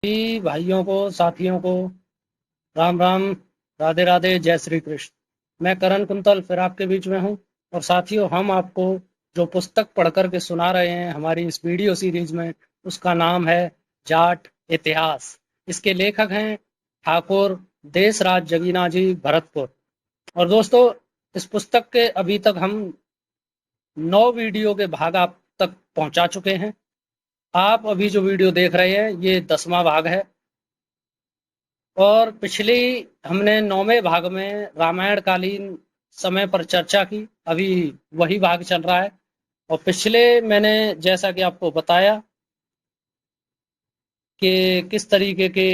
सभी भाइयों को, साथियों को राम राम, राधे राधे, जय श्री कृष्ण। मैं करण कुंतल फिर आपके बीच में हूँ। और साथियों, हम आपको जो पुस्तक पढ़ कर के सुना रहे हैं हमारी इस वीडियो सीरीज में, उसका नाम है जाट इतिहास। इसके लेखक हैं ठाकुर देशराज जगीना जी, भरतपुर। और दोस्तों, इस पुस्तक के अभी तक हम 9 वीडियो के भाग आप तक पहुंचा चुके हैं। आप अभी जो वीडियो देख रहे हैं ये 10वां भाग है। और पिछली हमने 9वें भाग में रामायण कालीन समय पर चर्चा की। अभी वही भाग चल रहा है। और पिछले मैंने जैसा कि आपको बताया कि किस तरीके के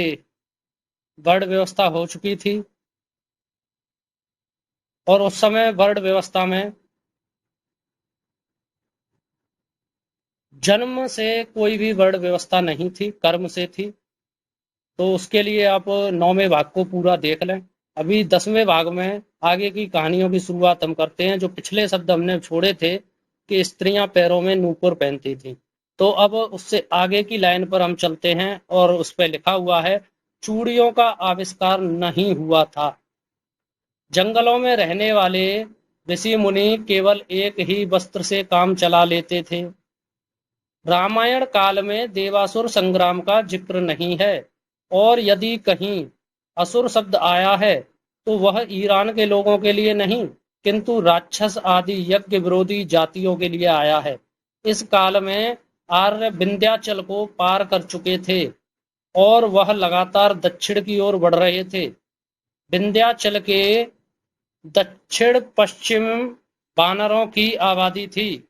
वर्ण व्यवस्था हो चुकी थी। और उस समय वर्ण व्यवस्था में जन्म से कोई भी वर्ण व्यवस्था नहीं थी, कर्म से थी। तो उसके लिए आप 9वें भाग को पूरा देख लें। अभी 10वें भाग में आगे की कहानियों की शुरुआत हम करते हैं। जो पिछले शब्द हमने छोड़े थे कि स्त्रियां पैरों में नूपुर पहनती थी, तो अब उससे आगे की लाइन पर हम चलते हैं और उस पर लिखा हुआ है, चूड़ियों का आविष्कार नहीं हुआ था। जंगलों में रहने वाले ऋषि मुनि केवल एक ही वस्त्र से काम चला लेते थे। रामायण काल में देवासुर संग्राम का जिक्र नहीं है। और यदि कहीं असुर शब्द आया है तो वह ईरान के लोगों के लिए नहीं, किंतु राक्षस आदि यज्ञ विरोधी जातियों के लिए आया है। इस काल में आर्य विंध्याचल को पार कर चुके थे और वह लगातार दक्षिण की ओर बढ़ रहे थे। विंध्याचल के दक्षिण पश्चिम वानरों की आबादी थी।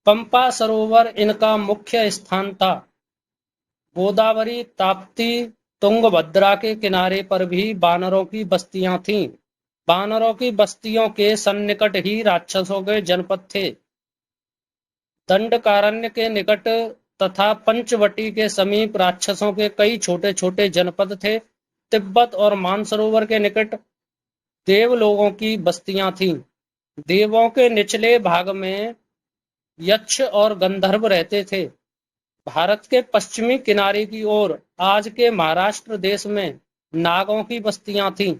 पंपा सरोवर इनका मुख्य स्थान था। गोदावरी, ताप्ती, तुंगभद्रा के किनारे पर भी बानरों की बस्तियां थीं। बानरों की बस्तियों के सन्निकट ही राक्षसों के जनपद थे। दंडकारण्य के निकट तथा पंचवटी के समीप राक्षसों के कई छोटे छोटे जनपद थे। तिब्बत और मानसरोवर के निकट देवलोगों की बस्तियां थीं। देवों के निचले भाग में यक्ष और गंधर्व रहते थे। भारत के पश्चिमी किनारे की ओर आज के महाराष्ट्र देश में नागों की बस्तियां थीं,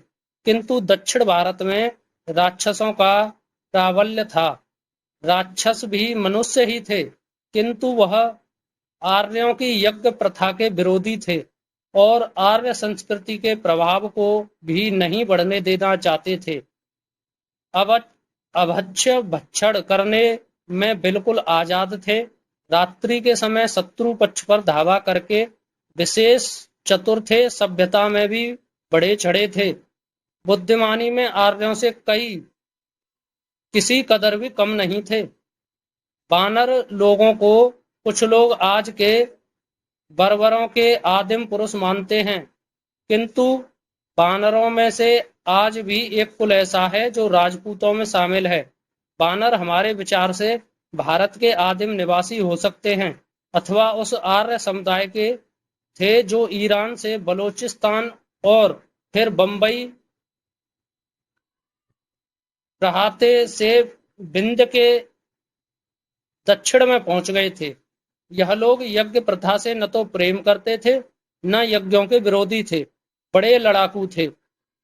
किंतु दक्षिण भारत में राक्षसों का प्राबल्य था। राक्षस भी मनुष्य ही थे, किंतु वह आर्यों की यज्ञ प्रथा के विरोधी थे और आर्य संस्कृति के प्रभाव को भी नहीं बढ़ने देना चाहते थे। अब अभक्ष्य भक्षण करने में बिल्कुल आजाद थे। रात्रि के समय शत्रु पक्ष पर धावा करके विशेष चतुर थे। सभ्यता में भी बड़े चढ़े थे। बुद्धिमानी में आर्यों से कई किसी कदर भी कम नहीं थे। बानर लोगों को कुछ लोग आज के बर्बरों के आदिम पुरुष मानते हैं, किंतु बानरों में से आज भी एक कुल ऐसा है जो राजपूतों में शामिल है। बानर हमारे विचार से भारत के आदिम निवासी हो सकते हैं अथवा उस आर्य समुदाय के थे जो ईरान से बलोचिस्तान और फिर बंबई रहाते से विंध्य के दक्षिण में पहुंच गए थे। यह लोग यज्ञ प्रथा से न तो प्रेम करते थे, न यज्ञों के विरोधी थे। बड़े लड़ाकू थे।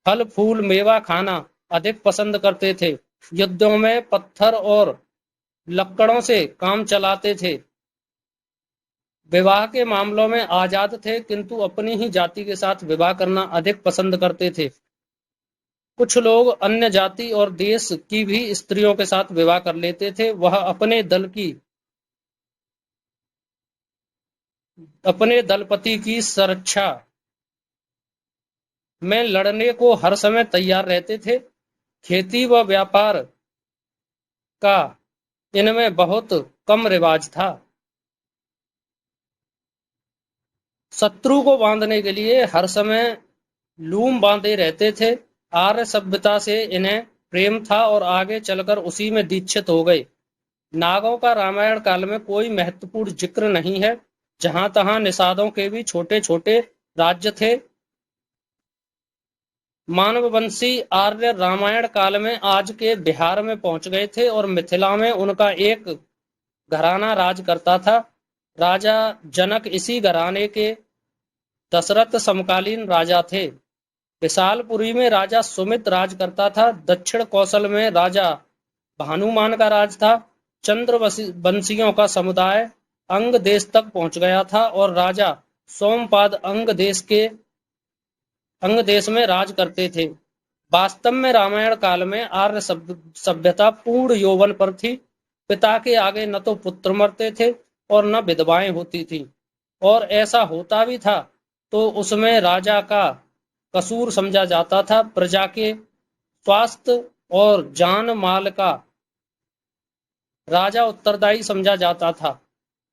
फल फूल मेवा खाना अधिक पसंद करते थे। युद्धों में पत्थर और लकड़ों से काम चलाते थे। विवाह के मामलों में आजाद थे, किंतु अपनी ही जाति के साथ विवाह करना अधिक पसंद करते थे। कुछ लोग अन्य जाति और देश की भी स्त्रियों के साथ विवाह कर लेते थे। वह अपने दलपति की सुरक्षा में लड़ने को हर समय तैयार रहते थे। खेती व व्यापार का इनमें बहुत कम रिवाज था। शत्रु को बांधने के लिए हर समय लूम बांधे रहते थे। आर्य सभ्यता से इन्हें प्रेम था और आगे चलकर उसी में दीक्षित हो गए। नागों का रामायण काल में कोई महत्वपूर्ण जिक्र नहीं है। जहां तहां निषादों के भी छोटे छोटे राज्य थे। मानववंशी आर्य रामायण काल में आज के बिहार में पहुंच गए थे और मिथिला में उनका एक घराना राज करता था। राजा जनक इसी घराने के दशरथ समकालीन राजा थे। विशालपुरी में राजा सुमित राज करता था। दक्षिण कौशल में राजा भानुमान का राज था। चंद्र वंशियों का समुदाय अंग देश तक पहुंच गया था और राजा सोमपाद अंग देश में राज करते थे। वास्तव में रामायण काल में आर्य सभ्यता पूर्ण यौवन पर थी। पिता के आगे न तो पुत्र मरते थे और न विधवाएं होती थी, और ऐसा होता भी था तो उसमें राजा का कसूर समझा जाता था। प्रजा के स्वास्थ्य और जान माल का राजा उत्तरदायी समझा जाता था।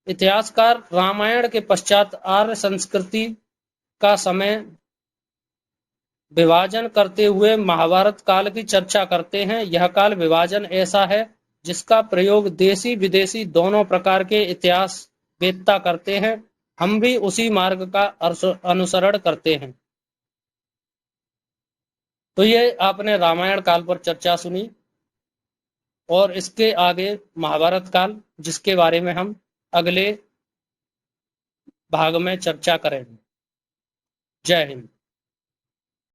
इतिहासकार रामायण के पश्चात आर्य संस्कृति का समय विभाजन करते हुए महाभारत काल की चर्चा करते हैं। यह काल विभाजन ऐसा है जिसका प्रयोग देशी विदेशी दोनों प्रकार के इतिहास वेत्ता करते हैं। हम भी उसी मार्ग का अनुसरण करते हैं। तो ये आपने रामायण काल पर चर्चा सुनी, और इसके आगे महाभारत काल, जिसके बारे में हम अगले भाग में चर्चा करेंगे। जय हिंद।